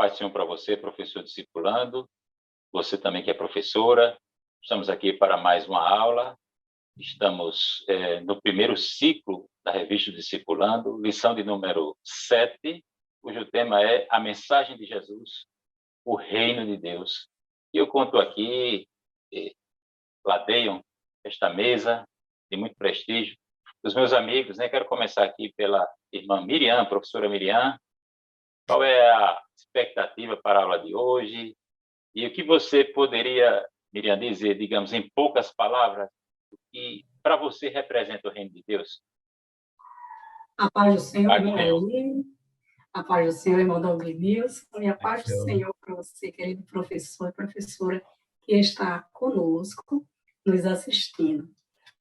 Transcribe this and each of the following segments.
Paz do Senhor para você, professor discipulando, você também que é professora. Estamos aqui para mais uma aula. Estamos no primeiro ciclo da revista Discipulando, lição de número 7, cujo tema é a mensagem de Jesus, o reino de Deus. E eu conto aqui, ladeiam esta mesa de muito prestígio, os meus amigos, né? Quero começar aqui pela irmã Miriam, professora Miriam. Qual é a expectativa para a aula de hoje? E o que você poderia, Miriam, dizer, digamos, em poucas palavras, o que para você representa o reino de Deus? A paz do Senhor, irmão Eli. A paz do Senhor, irmão Douglas Nilson. E a paz do Senhor para você, querido professor e professora que está conosco, nos assistindo.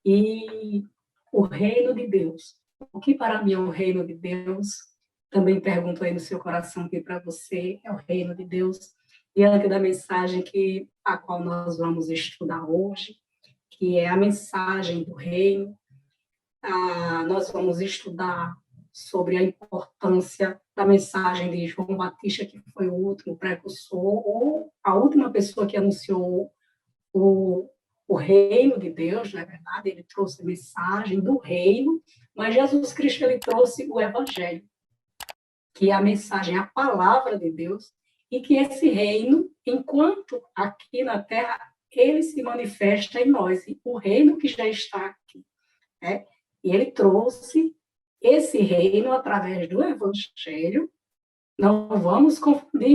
E o reino de Deus. O que para mim é o reino de Deus? Também pergunto aí no seu coração que para você é o reino de Deus. Diante da mensagem a qual nós vamos estudar hoje, que é a mensagem do reino, nós vamos estudar sobre a importância da mensagem de João Batista, que foi o último precursor, ou a última pessoa que anunciou o reino de Deus, na verdade, ele trouxe a mensagem do reino, mas Jesus Cristo ele trouxe o evangelho, que é a mensagem, a palavra de Deus, e que esse reino, enquanto aqui na terra, ele se manifesta em nós, o reino que já está aqui, né? E ele trouxe esse reino através do evangelho. Não vamos confundir,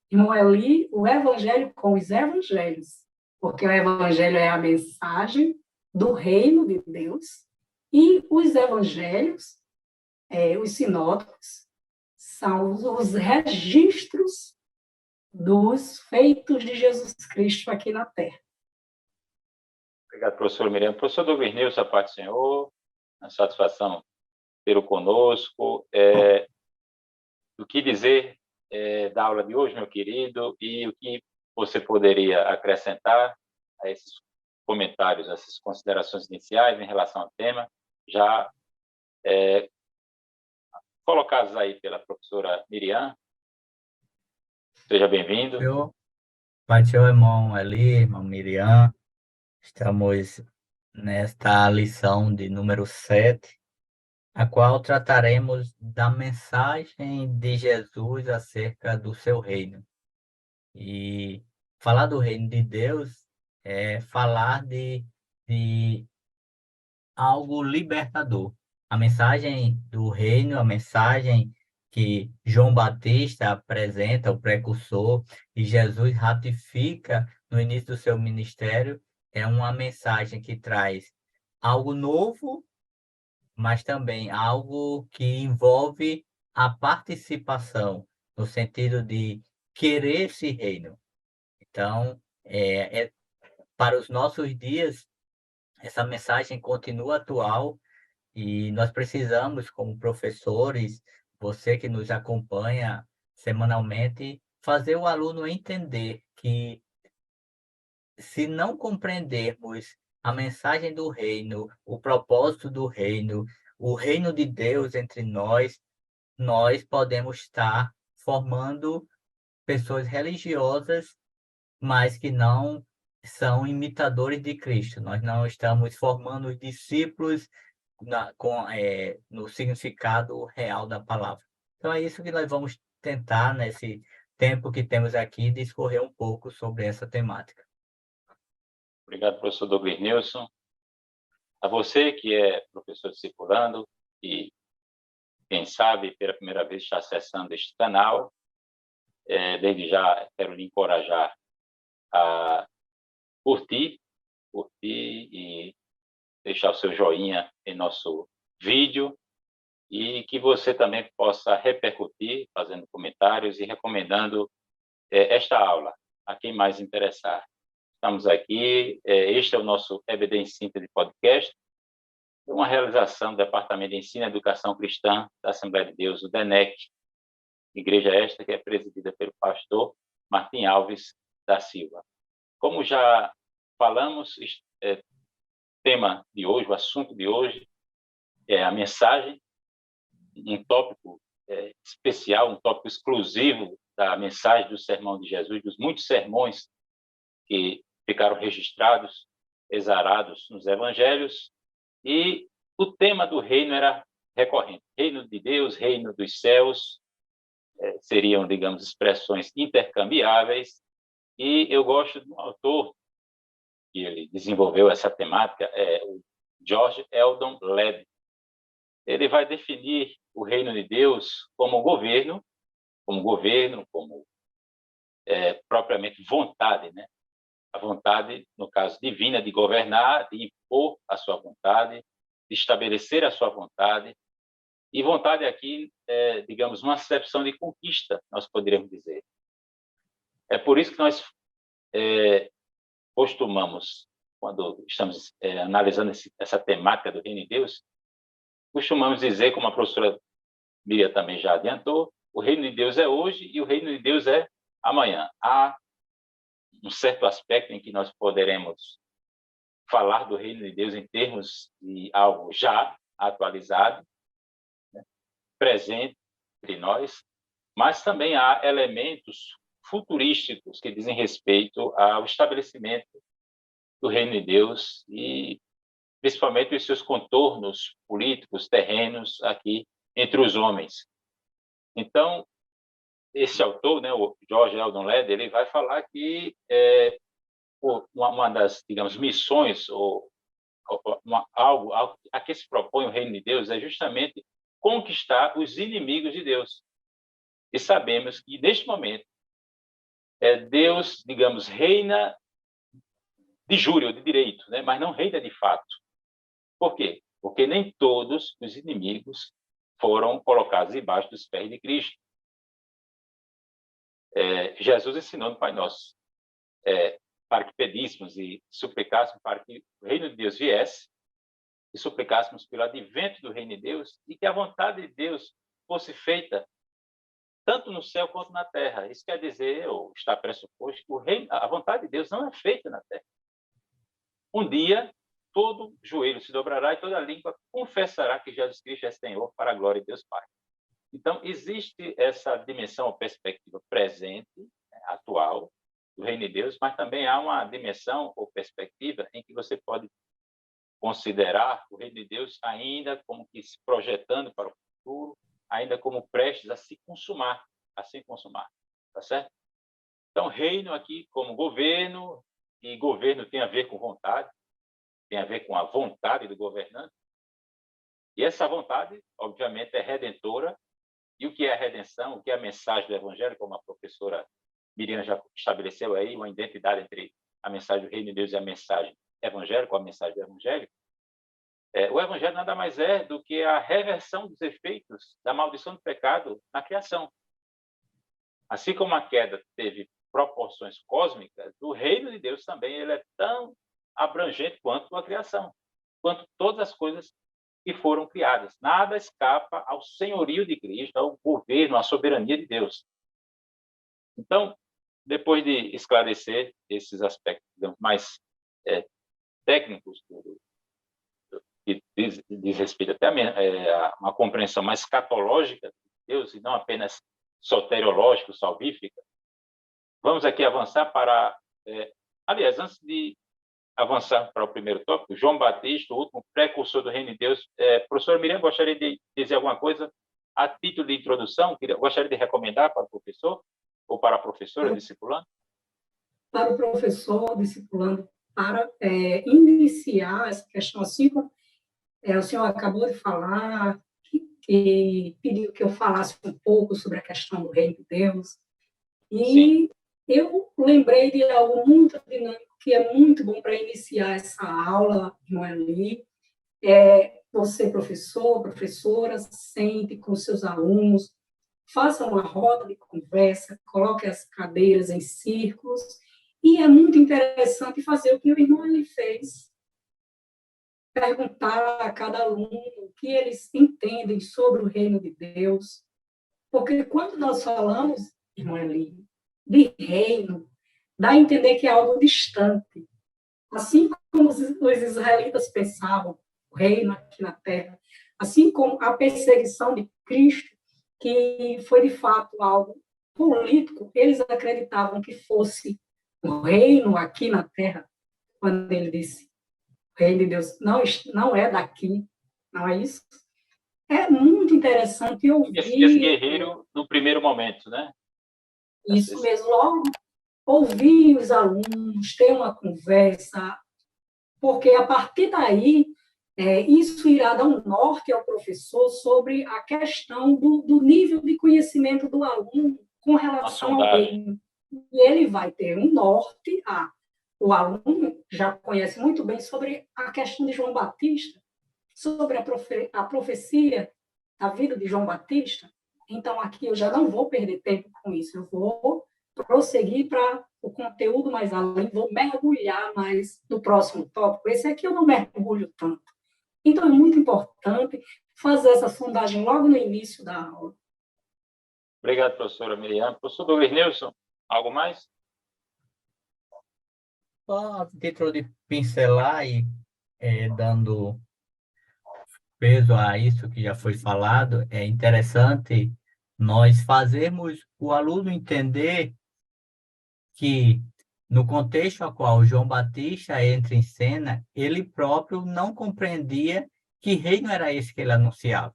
irmão Eli, o evangelho com os evangelhos, porque o evangelho é a mensagem do reino de Deus, e os evangelhos, os sinóticos, são os registros dos feitos de Jesus Cristo aqui na Terra. Obrigado, professor Miriam. Professor Douglas Nilson, a paz do Senhor, a satisfação ter-o conosco. O que dizer da aula de hoje, meu querido, e o que você poderia acrescentar a esses comentários, essas considerações iniciais em relação ao tema, já colocados aí pela professora Miriam. Seja bem-vindo. Pai do Senhor, irmão Eli, irmão Miriam. Estamos nesta lição de número 7, a qual trataremos da mensagem de Jesus acerca do seu reino. E falar do reino de Deus é falar de algo libertador. A mensagem do reino, a mensagem que João Batista apresenta, o precursor, e Jesus ratifica no início do seu ministério, é uma mensagem que traz algo novo, mas também algo que envolve a participação, no sentido de querer esse reino. Então, para os nossos dias, essa mensagem continua atual e nós precisamos, como professores, você que nos acompanha semanalmente, fazer o aluno entender que, se não compreendermos a mensagem do reino, o propósito do reino, o reino de Deus entre nós, nós podemos estar formando pessoas religiosas, mas que não são imitadores de Cristo. Nós não estamos formando os discípulos no significado real da palavra. Então, é isso que nós vamos tentar, nesse tempo que temos aqui, discorrer um pouco sobre essa temática. Obrigado, professor Douglas Nilson. A você que é professor discipulando e, quem sabe, pela primeira vez está acessando este canal, desde já quero lhe encorajar a curtir e deixar o seu joinha em nosso vídeo e que você também possa repercutir, fazendo comentários e recomendando esta aula a quem mais interessar. Estamos aqui, este é o nosso EBD em Síntese Podcast, uma realização do Departamento de Ensino e Educação Cristã da Assembleia de Deus, o DENEC, igreja esta que é presidida pelo pastor Martim Alves da Silva. Como já falamos, tema de hoje, o assunto de hoje é a mensagem, um tópico especial, um tópico exclusivo da mensagem do sermão de Jesus, dos muitos sermões que ficaram registrados, exarados nos evangelhos, e o tema do reino era recorrente. Reino de Deus, reino dos céus, seriam, digamos, expressões intercambiáveis, e eu gosto de um autor que ele desenvolveu essa temática, o George Eldon Ladd. Ele vai definir o reino de Deus como governo, como propriamente vontade, né? A vontade, no caso divina, de governar, de impor a sua vontade, de estabelecer a sua vontade. E vontade aqui digamos, uma acepção de conquista, nós poderíamos dizer. É por isso que nós costumamos, quando estamos analisando essa temática do reino de Deus, costumamos dizer, como a professora Miriam também já adiantou, o reino de Deus é hoje e o reino de Deus é amanhã. Há um certo aspecto em que nós poderemos falar do reino de Deus em termos de algo já atualizado, né, presente entre nós, mas também há elementos futurísticos que dizem respeito ao estabelecimento do reino de Deus e principalmente os seus contornos políticos, terrenos aqui entre os homens. Então, esse autor, né, o George Eldon Ladd, ele vai falar que uma das, digamos, missões ou algo a que se propõe o reino de Deus é justamente conquistar os inimigos de Deus. E sabemos que, neste momento, Deus, digamos, reina de júri ou de direito, né, mas não reina de fato. Por quê? Porque nem todos os inimigos foram colocados debaixo dos pés de Cristo. Jesus ensinou no Pai Nosso para que pedíssemos e suplicássemos para que o reino de Deus viesse e suplicássemos pelo advento do reino de Deus e que a vontade de Deus fosse feita tanto no céu quanto na terra. Isso quer dizer, ou está pressuposto, que a vontade de Deus não é feita na terra. Um dia, todo joelho se dobrará e toda língua confessará que Jesus Cristo é Senhor para a glória de Deus Pai. Então, existe essa dimensão ou perspectiva presente, atual, do reino de Deus, mas também há uma dimensão ou perspectiva em que você pode considerar o reino de Deus ainda como que se projetando para o futuro, ainda como prestes a se consumar, tá certo? Então, reino aqui como governo, e governo tem a ver com vontade, tem a ver com a vontade do governante, e essa vontade, obviamente, é redentora. E o que é a redenção, o que é a mensagem do Evangelho, como a professora Miriam já estabeleceu aí, uma identidade entre a mensagem do reino de Deus e a mensagem evangélica, a mensagem do Evangelho. O Evangelho nada mais é do que a reversão dos efeitos da maldição do pecado na criação. Assim como a queda teve proporções cósmicas, o reino de Deus também ele é tão abrangente quanto a criação, quanto todas as coisas que foram criadas. Nada escapa ao senhorio de Cristo, ao governo, à soberania de Deus. Então, depois de esclarecer esses aspectos, digamos, mais técnicos, que diz respeito até a uma compreensão mais escatológica de Deus, e não apenas soteriológica, salvífica, vamos aqui avançar para... aliás, antes de avançar para o primeiro tópico, João Batista, o último precursor do reino de Deus. Professora Miriam, gostaria de dizer alguma coisa a título de introdução? Gostaria de recomendar para o professor ou para a professora discipulando? Para o professor discipulando, para iniciar essa questão, assim como o senhor acabou de falar, que pediu que eu falasse um pouco sobre a questão do reino de Deus, e sim, eu lembrei de algo muito dinâmico, que é muito bom para iniciar essa aula, Noeli. Você, professor, professora, sente com seus alunos, faça uma roda de conversa, coloque as cadeiras em círculos, e é muito interessante fazer o que o irmão ele fez. Perguntar a cada aluno o que eles entendem sobre o reino de Deus. Porque quando nós falamos, irmão Eli, de reino, dá a entender que é algo distante. Assim como os israelitas pensavam, o reino aqui na terra, assim como a perseguição de Cristo, que foi de fato algo político, eles acreditavam que fosse o reino aqui na Terra, quando ele disse, o reino de Deus não é daqui, não é isso? É muito interessante Esse ouvir guerreiro no primeiro momento, né? isso mesmo, logo ouvir os alunos, ter uma conversa, porque a partir daí, isso irá dar um norte ao professor sobre a questão do nível de conhecimento do aluno com relação ao reino. E ele vai ter um norte, o aluno já conhece muito bem sobre a questão de João Batista, sobre a profecia da vida de João Batista. Então, aqui eu já não vou perder tempo com isso, eu vou prosseguir para o conteúdo mais além, vou mergulhar mais no próximo tópico. Esse aqui eu não mergulho tanto. Então, é muito importante fazer essa sondagem logo no início da aula. Obrigado, professora Miriam. Professor Douglas Nilson, algo mais? Só a título de pincelar e dando peso a isso que já foi falado, é interessante nós fazermos o aluno entender que, no contexto a qual João Batista entra em cena, ele próprio não compreendia que reino era esse que ele anunciava.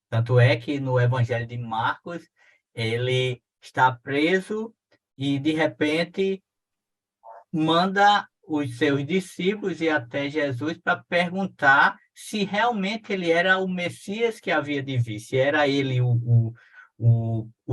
Tanto é que no Evangelho de Marcos, ele está preso e, de repente, manda os seus discípulos ir até Jesus para perguntar se realmente ele era o Messias que havia de vir, se era ele o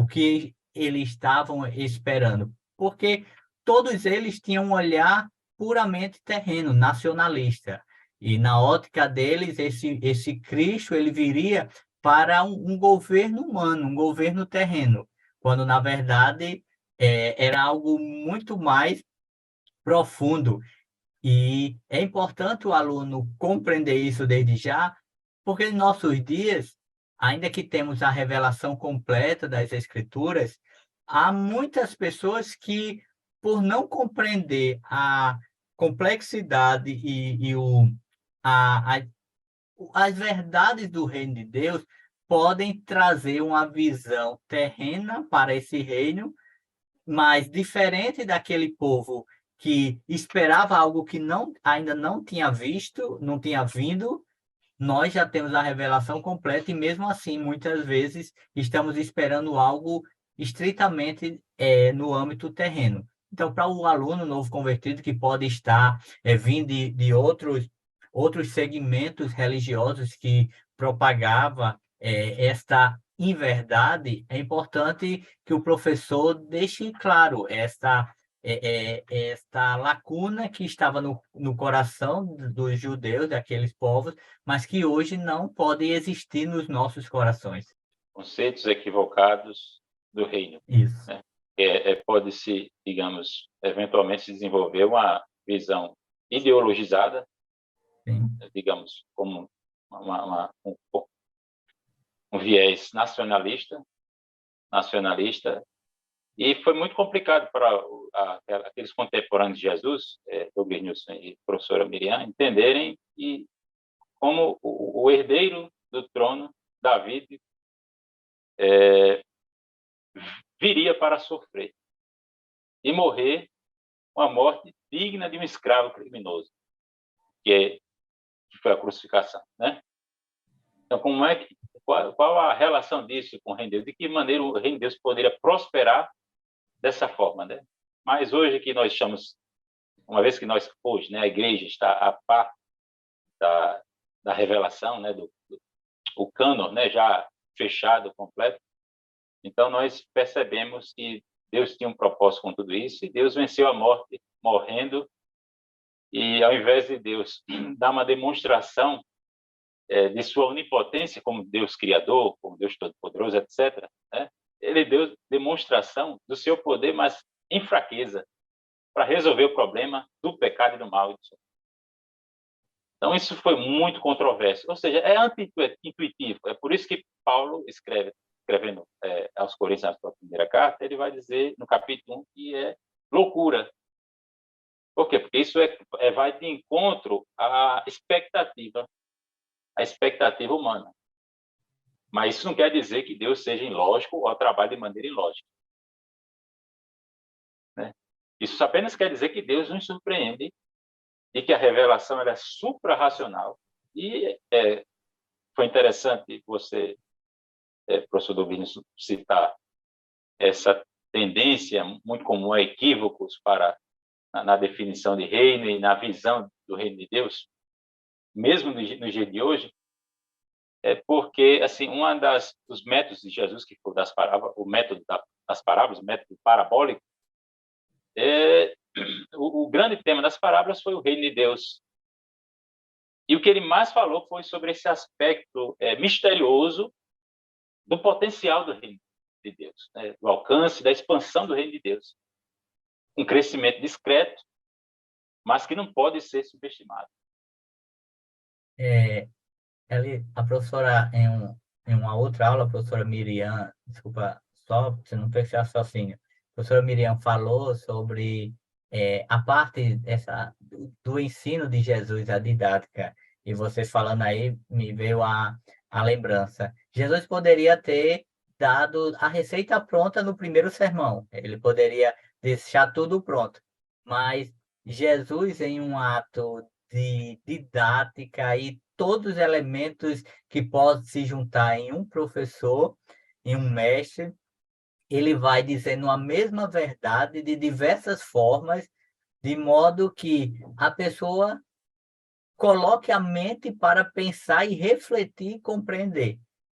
que eles estavam esperando. Porque todos eles tinham um olhar puramente terreno, nacionalista. E na ótica deles, esse Cristo ele viria para um governo humano, um governo terreno, quando, na verdade, era algo muito mais profundo. E é importante o aluno compreender isso desde já, porque em nossos dias, ainda que temos a revelação completa das Escrituras, há muitas pessoas que, por não compreender a complexidade a, a- as verdades do reino de Deus, podem trazer uma visão terrena para esse reino, mas diferente daquele povo que esperava algo que ainda não tinha visto, não tinha vindo, nós já temos a revelação completa e mesmo assim, muitas vezes, estamos esperando algo estritamente no âmbito terreno. Então, para o aluno novo convertido que pode estar vindo de outros segmentos religiosos que propagava esta inverdade, é importante que o professor deixe claro esta lacuna que estava no coração dos judeus, daqueles povos, mas que hoje não pode existir nos nossos corações. Conceitos equivocados do reino. Isso. Né? Pode-se, digamos, eventualmente se desenvolver uma visão ideologizada, Sim. digamos, como um viés nacionalista, e foi muito complicado para aqueles contemporâneos de Jesus, Douglas Nilson e professora Miriam, entenderem como o herdeiro do trono, Davi, viria para sofrer e morrer uma morte digna de um escravo criminoso, que foi a crucificação, né? Então, qual a relação disso com o reino de Deus? De que maneira o reino de Deus poderia prosperar dessa forma, né? Mas hoje que nós estamos, uma vez que nós hoje, né, a igreja está a par da revelação, né, o cânon, né, já fechado, completo. Então nós percebemos que Deus tinha um propósito com tudo isso e Deus venceu a morte morrendo, e ao invés de Deus dar uma demonstração de sua onipotência como Deus criador, como Deus todo-poderoso, etc., né? Ele deu demonstração do seu poder, mas em fraqueza, para resolver o problema do pecado e do mal. Então, isso foi muito controverso. Ou seja, é anti-intuitivo. É por isso que Paulo, escrevendo aos Coríntios, na sua primeira carta, ele vai dizer, no capítulo 1, que é loucura. Por quê? Porque isso vai de encontro à expectativa humana. Mas isso não quer dizer que Deus seja ilógico ou trabalhe de maneira ilógica. Isso apenas quer dizer que Deus nos surpreende e que a revelação ela é suprarracional. E foi interessante você, professor Douglas, citar essa tendência muito comum a equívocos na definição de reino e na visão do reino de Deus, mesmo no dia de hoje, porque assim dos métodos de Jesus, que foi das parábolas, o método das parábolas, o método parabólico, o grande tema das parábolas foi o reino de Deus. E o que ele mais falou foi sobre esse aspecto misterioso do potencial do reino de Deus, né? Do alcance, da expansão do reino de Deus. Um crescimento discreto, mas que não pode ser subestimado. A professora, em uma outra aula, a professora Miriam, desculpa, só para você não perder raciocínio, a professora Miriam falou sobre a parte do ensino de Jesus, a didática, e você falando aí, me veio a lembrança. Jesus poderia ter dado a receita pronta no primeiro sermão, ele poderia deixar tudo pronto, mas Jesus, em um ato de didática e todos os elementos que podem se juntar em um professor, em um mestre, ele vai dizendo a mesma verdade de diversas formas, de modo que a pessoa coloque a mente para pensar e refletir e compreender.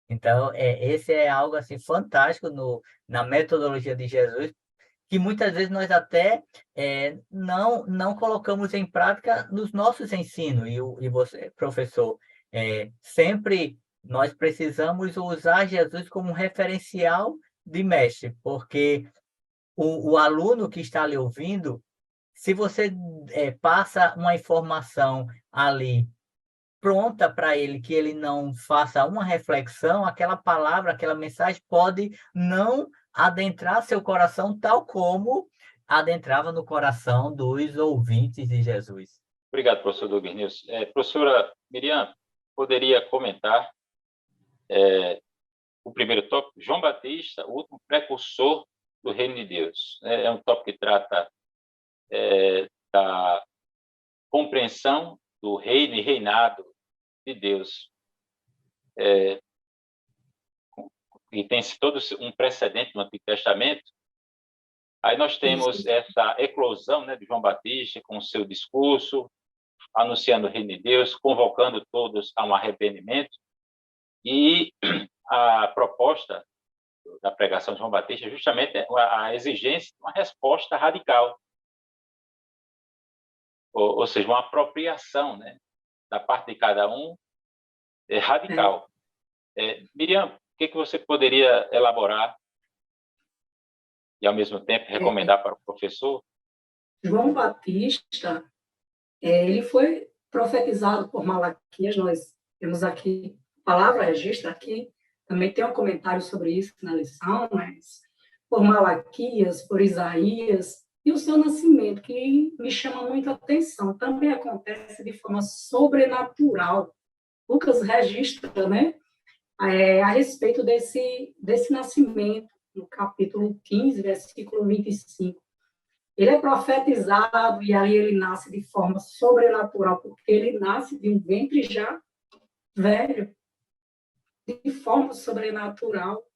Então, esse é algo assim fantástico na metodologia de Jesus, que muitas vezes nós até não colocamos em prática nos nossos ensinos. E você, professor, sempre nós precisamos usar Jesus como um referencial de mestre, porque o aluno que está ali ouvindo, se você passa uma informação ali pronta para ele, que ele não faça uma reflexão, aquela palavra, aquela mensagem pode não adentrar seu coração tal como adentrava no coração dos ouvintes de Jesus. Obrigado, professor Douglas Nilson. Professora Miriam, poderia comentar o primeiro tópico, João Batista, o último precursor do reino de Deus. É um tópico que trata da compreensão do reino e reinado de Deus. E tem todo um precedente no Antigo Testamento. Aí nós temos essa eclosão, né, de João Batista com o seu discurso, anunciando o reino de Deus, convocando todos a um arrependimento. E a proposta da pregação de João Batista é justamente a exigência de uma resposta radical. Ou seja, uma apropriação, né, da parte de cada um radical. Miriam, o que você poderia elaborar e, ao mesmo tempo, recomendar para o professor? João Batista, ele foi profetizado por Malaquias, nós temos aqui, a palavra registra aqui, também tem um comentário sobre isso na lição, mas por Malaquias, por Isaías, e o seu nascimento, que me chama muito a atenção, também acontece de forma sobrenatural. Lucas registra, né, a respeito desse nascimento, no capítulo 15, versículo 25. Ele é profetizado e aí ele nasce de forma sobrenatural, porque ele nasce de um ventre já velho, de forma sobrenatural,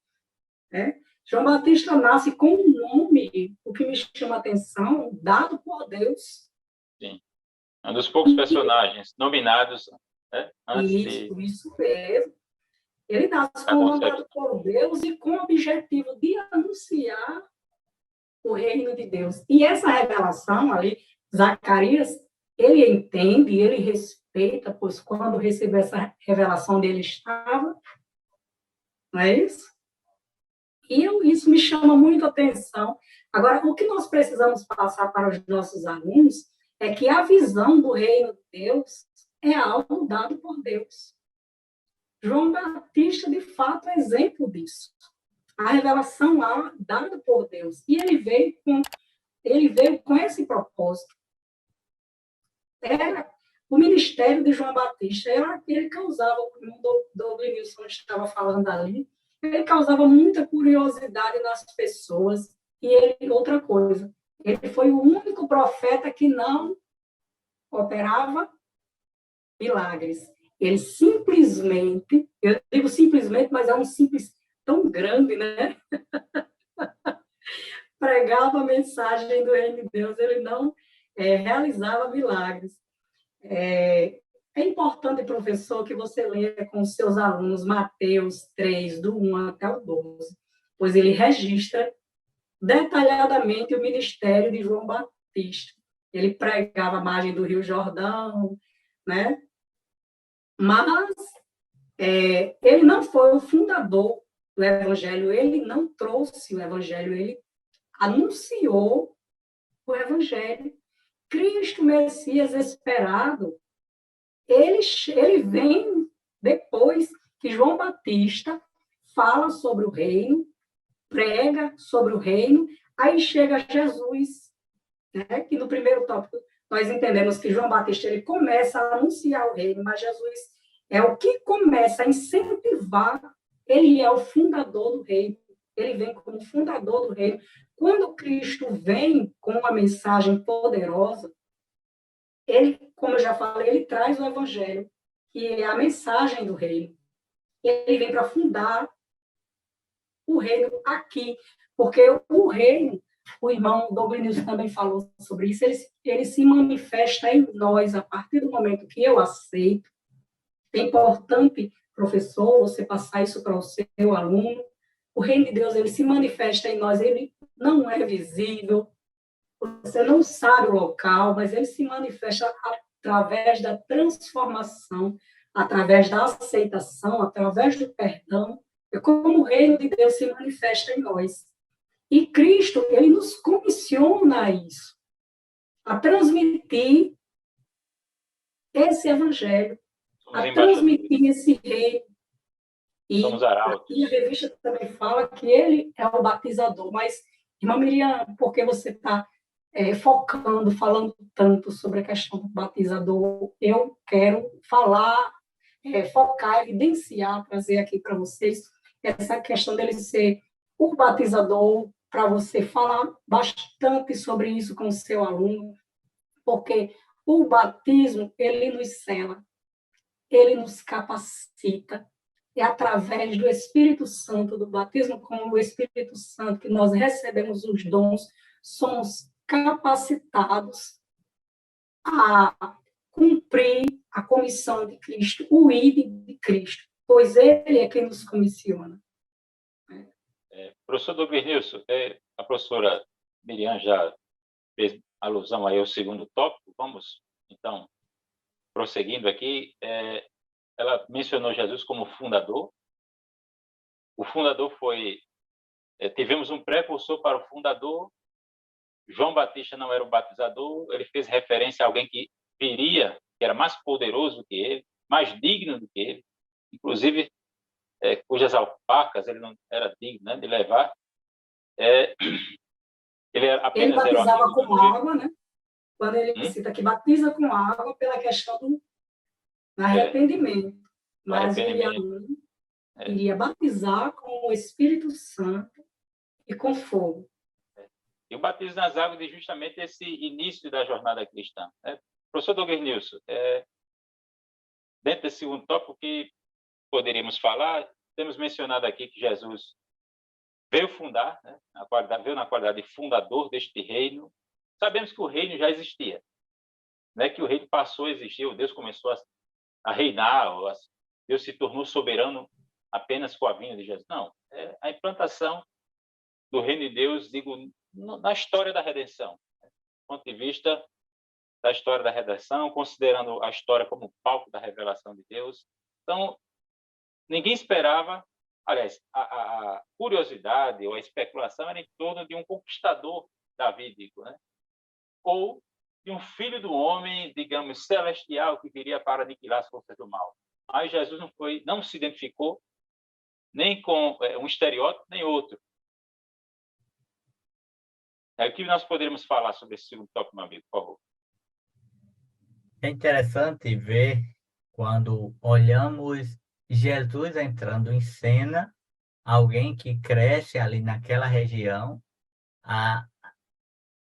né? João Batista nasce com um nome, o que me chama a atenção, dado por Deus. Sim. Um dos poucos personagens nominados, né, antes Isso mesmo. Ele nasce com o nome dado por Deus e com o objetivo de anunciar o reino de Deus. E essa revelação ali, Zacarias, ele entende, ele respeita, pois quando recebeu essa revelação dele estava, não é isso? E isso me chama muito a atenção. Agora, o que nós precisamos passar para os nossos alunos é que a visão do reino de Deus é algo dado por Deus. João Batista, de fato, é exemplo disso. A revelação lá, dada por Deus. E ele veio com esse propósito. Era o ministério de João Batista, era aquele que causava, como o Douglas Nilson estava falando ali, ele causava muita curiosidade nas pessoas. E outra coisa, Ele foi o único profeta que não operava milagres. Ele simplesmente, eu digo simplesmente, mas é um simples tão grande, né? Pregava a mensagem do reino de Deus, ele não realizava milagres. É importante, professor, que você leia com os seus alunos Mateus 3, do 1 até o 12, pois ele registra detalhadamente o ministério de João Batista. Ele pregava à margem do Rio Jordão, né? Mas ele não foi o fundador do evangelho, ele não trouxe o evangelho, ele anunciou o evangelho. Cristo, Messias esperado, ele vem depois que João Batista fala sobre o reino, prega sobre o reino, aí chega Jesus, né? Que no primeiro tópico nós entendemos que João Batista ele começa a anunciar o reino, mas Jesus é o que começa a incentivar, ele é o fundador do reino, ele vem como fundador do reino. Quando Cristo vem com uma mensagem poderosa, ele, como eu já falei, ele traz o evangelho, que é a mensagem do reino. Ele vem para fundar o reino aqui, porque o reino, o irmão Douglas também falou sobre isso, ele se manifesta em nós a partir do momento que eu aceito. É importante, professor, você passar isso para o seu aluno. O reino de Deus, ele se manifesta em nós, ele não é visível, você não sabe o local, mas ele se manifesta através da transformação, através da aceitação, através do perdão. É como o reino de Deus se manifesta em nós. E Cristo, ele nos comissiona a isso, a transmitir esse evangelho, a transmitir esse reino. E aqui a revista também fala que ele é o batizador. Mas, irmã Miriam, por que você está focando, falando tanto sobre a questão do batizador? Eu quero falar, focar, evidenciar, trazer aqui para vocês essa questão dele ser o batizador, para você falar bastante sobre isso com o seu aluno, porque o batismo, ele nos sela, ele nos capacita, é através do Espírito Santo, do batismo com o Espírito Santo, que nós recebemos os dons, somos capacitados a cumprir a comissão de Cristo, o ID de Cristo, pois ele é quem nos comissiona. Professor Douglas Nilson, a professora Miriam já fez alusão aí ao segundo tópico, vamos, então, prosseguindo aqui, ela mencionou Jesus como fundador. O fundador foi... tivemos um precursor para o fundador. João Batista não era o batizador, ele fez referência a alguém que viria, que era mais poderoso que ele, mais digno do que ele, inclusive cujas alpacas ele não era digno, né, de levar. Ele apenas ele batizava era com água, né? Quando ele cita que batiza com água pela questão do arrependimento. Mas ele iria batizar com o Espírito Santo e com fogo. E o batismo nas águas é justamente esse início da jornada cristã. Professor Douglas Nilson, dentro desse segundo tópico que poderíamos falar, temos mencionado aqui que Jesus veio fundar, né, veio na qualidade de fundador deste reino. Sabemos que o reino já existia, né, que o reino passou a existir, Deus começou a reinar, Deus se tornou soberano apenas com a vinda de Jesus. Não, a implantação do reino de Deus, digo, na história da redenção, do ponto de vista da história da redenção, considerando a história como palco da revelação de Deus. Então, ninguém esperava, aliás, a curiosidade ou a especulação era em torno de um conquistador davídico, né? Ou de um filho do homem, digamos, celestial, que viria para aniquilar as forças do mal. Mas Jesus não se identificou nem com um estereótipo, nem outro. O que nós poderíamos falar sobre esse segundo tópico, meu amigo, por favor? É interessante ver quando olhamos Jesus entrando em cena, alguém que cresce ali naquela região, a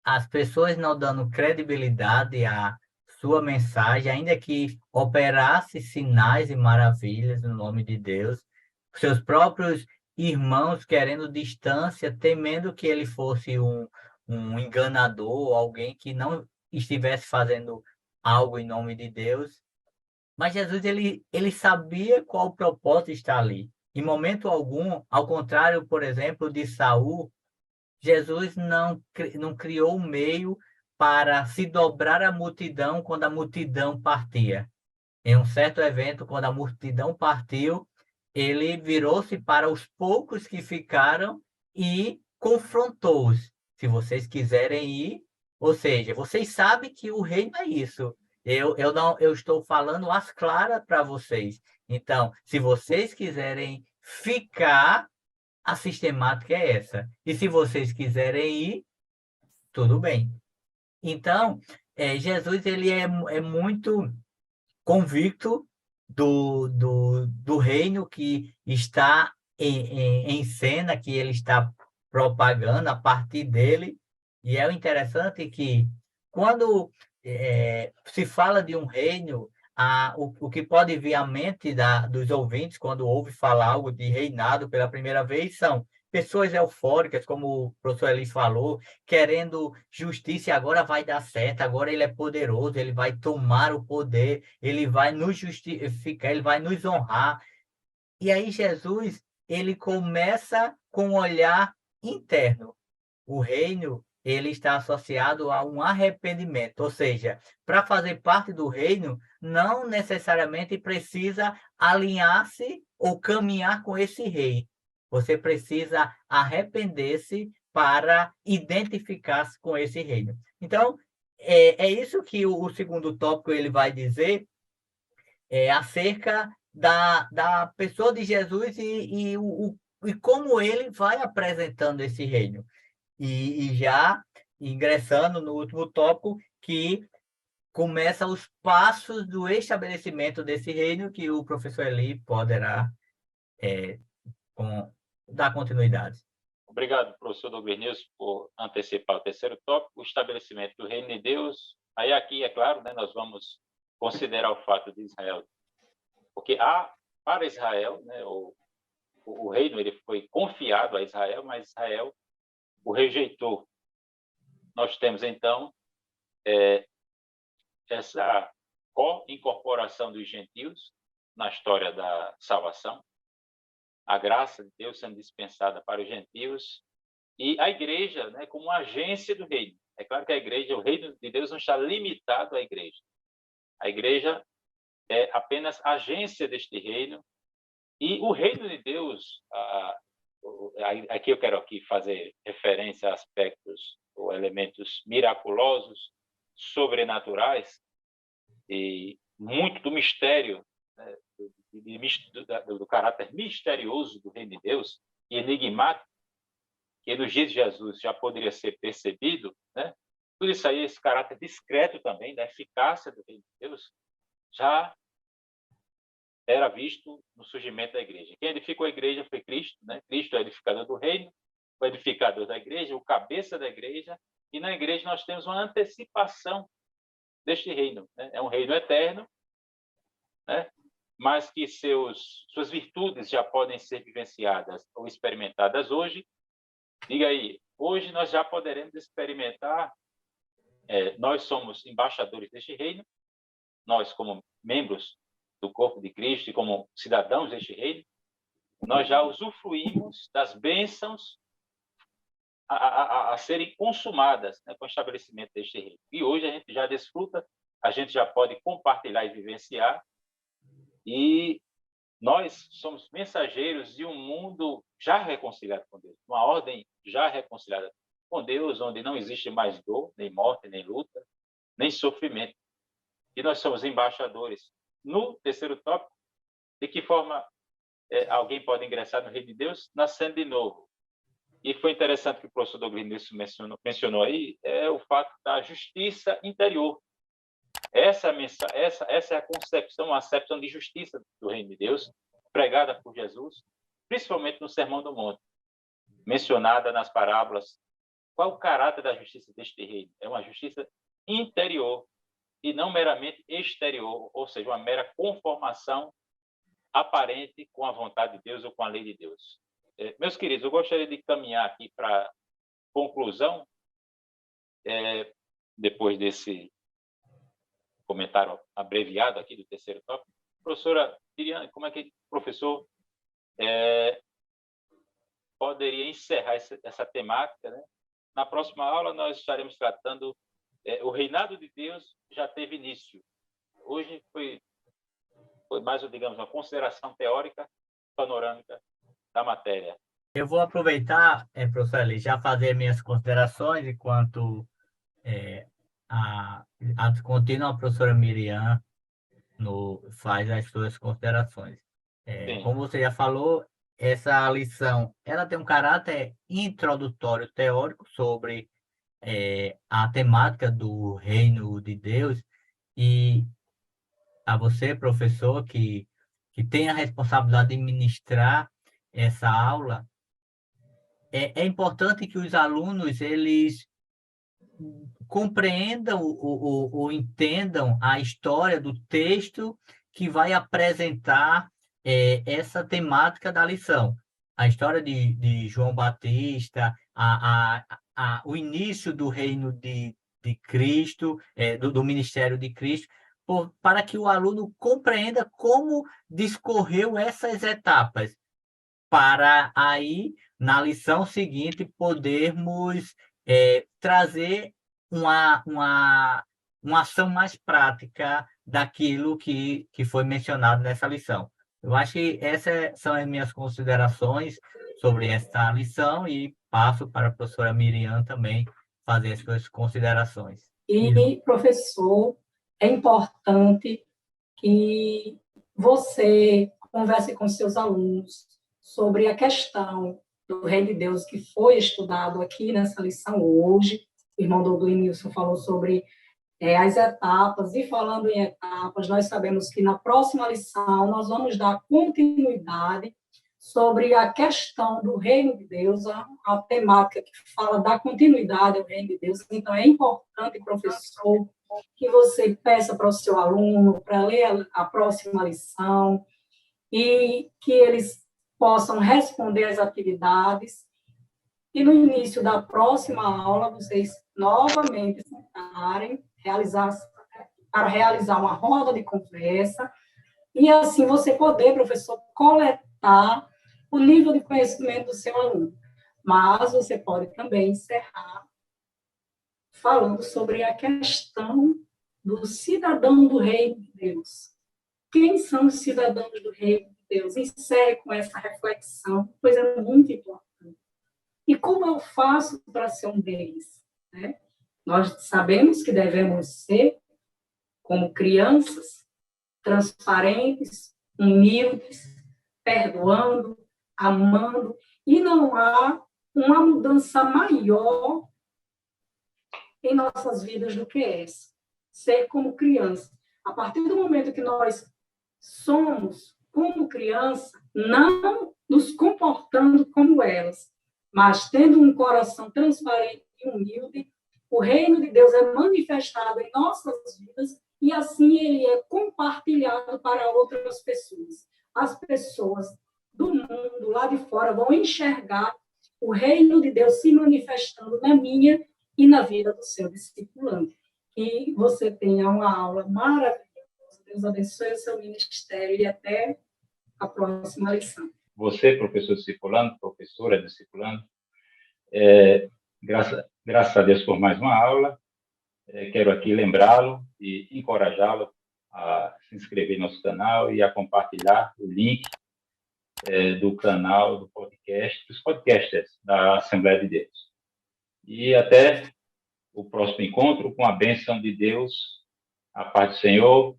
as pessoas não dando credibilidade à sua mensagem, ainda que operasse sinais e maravilhas no nome de Deus, seus próprios irmãos querendo distância, temendo que ele fosse um enganador, alguém que não estivesse fazendo algo em nome de Deus. Mas Jesus, ele sabia qual o propósito está ali. Em momento algum, ao contrário, por exemplo, de Saul, Jesus não criou um meio para se dobrar à multidão quando a multidão partia. Em um certo evento, quando a multidão partiu, ele virou-se para os poucos que ficaram e confrontou-os. Se vocês quiserem ir, ou seja, vocês sabem que o reino é isso. Eu estou falando às claras para vocês. Então, se vocês quiserem ficar, a sistemática é essa. E se vocês quiserem ir, tudo bem. Então, Jesus ele é muito convicto do reino que está em cena, que ele está propagando a partir dele. E é interessante que, quando se fala de um reino, o que pode vir à mente dos ouvintes quando ouve falar algo de reinado pela primeira vez são pessoas eufóricas, como o professor Eli falou, querendo justiça, e agora vai dar certo, agora ele é poderoso, ele vai tomar o poder, ele vai nos justificar, ele vai nos honrar. E aí Jesus, ele começa com um olhar interno. O reino, ele está associado a um arrependimento, ou seja, para fazer parte do reino, não necessariamente precisa alinhar-se ou caminhar com esse rei. Você precisa arrepender-se para identificar-se com esse reino. Então, é isso que o segundo tópico ele vai dizer, acerca da pessoa de Jesus e como ele vai apresentando esse reino. E já ingressando no último tópico, que começa os passos do estabelecimento desse reino, que o professor Eli poderá dar continuidade. Obrigado, professor Douglas Nilson, por antecipar o terceiro tópico, o estabelecimento do reino de Deus. Aí aqui, é claro, né, nós vamos considerar o fato de Israel, porque para Israel, né, o reino ele foi confiado a Israel, mas Israel o rejeitou. Nós temos, então, essa co-incorporação dos gentios na história da salvação, a graça de Deus sendo dispensada para os gentios e a igreja, né, como uma agência do reino. É claro que a igreja, o reino de Deus não está limitado à igreja. A igreja é apenas agência deste reino e o reino de Deus, aqui eu quero fazer referência a aspectos ou elementos miraculosos, sobrenaturais e muito do mistério, né, do caráter misterioso do reino de Deus e enigmático, que nos dias de Jesus já poderia ser percebido, né? Tudo isso aí, esse caráter discreto também da eficácia do reino de Deus, já era visto no surgimento da igreja. Quem edificou a igreja foi Cristo, né? Cristo é o edificador do reino, o edificador da igreja, o cabeça da igreja, e na igreja nós temos uma antecipação deste reino, né? É um reino eterno, né? Mas que suas virtudes já podem ser vivenciadas ou experimentadas hoje. Diga aí, hoje nós já poderemos experimentar, nós somos embaixadores deste reino, nós como membros do corpo de Cristo e como cidadãos deste reino, nós já usufruímos das bênçãos a serem consumadas, né, com o estabelecimento deste reino. E hoje a gente já desfruta, a gente já pode compartilhar e vivenciar, e nós somos mensageiros de um mundo já reconciliado com Deus, uma ordem já reconciliada com Deus, onde não existe mais dor, nem morte, nem luta, nem sofrimento. E nós somos embaixadores. No terceiro tópico, de que forma alguém pode ingressar no reino de Deus? Nascendo de novo. E foi interessante que o professor Douglas mencionou aí, o fato da justiça interior. Essa é a concepção, a acepção de justiça do reino de Deus, pregada por Jesus, principalmente no Sermão do Monte, mencionada nas parábolas qual o caráter da justiça deste reino? É uma justiça interior e não meramente exterior, ou seja, uma mera conformação aparente com a vontade de Deus ou com a lei de Deus. Meus queridos, eu gostaria de caminhar aqui para a conclusão, depois desse comentário abreviado aqui do terceiro tópico. Professora Miriam, como é que o professor poderia encerrar essa temática, né? Na próxima aula, nós estaremos tratando o reinado de Deus já teve início. Hoje foi mais, digamos, uma consideração teórica, panorâmica da matéria. Eu vou aproveitar, professor Eli, já fazer minhas considerações enquanto a contínua professora Miriam faz as suas considerações. Como você já falou, essa lição ela tem um caráter introdutório teórico sobre a temática do reino de Deus, e a você, professor, que tem a responsabilidade de ministrar essa aula, é importante que os alunos eles compreendam ou entendam a história do texto que vai apresentar essa temática da lição. A história de João Batista, o início do reino de Cristo, do ministério de Cristo, para que o aluno compreenda como discorreu essas etapas, para aí, na lição seguinte, podermos trazer uma ação mais prática daquilo que foi mencionado nessa lição. Eu acho que essas são as minhas considerações sobre esta lição e passo para a professora Miriam também fazer as suas considerações. E, professor, é importante que você converse com seus alunos sobre a questão do reino de Deus que foi estudado aqui nessa lição hoje. O irmão Douglas Nilson falou sobre as etapas, e falando em etapas, nós sabemos que na próxima lição nós vamos dar continuidade sobre a questão do reino de Deus, a temática que fala da continuidade do reino de Deus. Então, é importante, professor, que você peça para o seu aluno para ler a próxima lição e que eles possam responder às atividades. E no início da próxima aula, vocês novamente sentarem, para realizar uma roda de conversa, e assim você poder, professor, coletar o nível de conhecimento do seu aluno. Mas você pode também encerrar falando sobre a questão do cidadão do reino de Deus. Quem são os cidadãos do reino de Deus? Encerre com essa reflexão, pois é muito importante. E como eu faço para ser um deles? Né? Nós sabemos que devemos ser, como crianças, transparentes, humildes, perdoando, amando, e não há uma mudança maior em nossas vidas do que essa. Ser como criança. A partir do momento que nós somos como criança, não nos comportando como elas, mas tendo um coração transparente e humilde, o reino de Deus é manifestado em nossas vidas e assim ele é compartilhado para outras pessoas. As pessoas do mundo lá de fora vão enxergar o reino de Deus se manifestando na minha e na vida do seu discipulante. Que você tenha uma aula maravilhosa. Deus abençoe o seu ministério e até a próxima lição. Você, professor discipulando, professora discipulando, graças a Deus por mais uma aula. Quero aqui lembrá-lo e encorajá-lo a se inscrever no nosso canal e a compartilhar o link do canal, do podcast, dos podcasters da Assembleia de Deus. E até o próximo encontro, com a bênção de Deus, a paz do Senhor,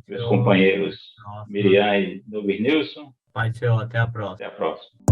meus companheiros Miriam e Douglas Nilson. Paz do Senhor, até a próxima. Até a próxima.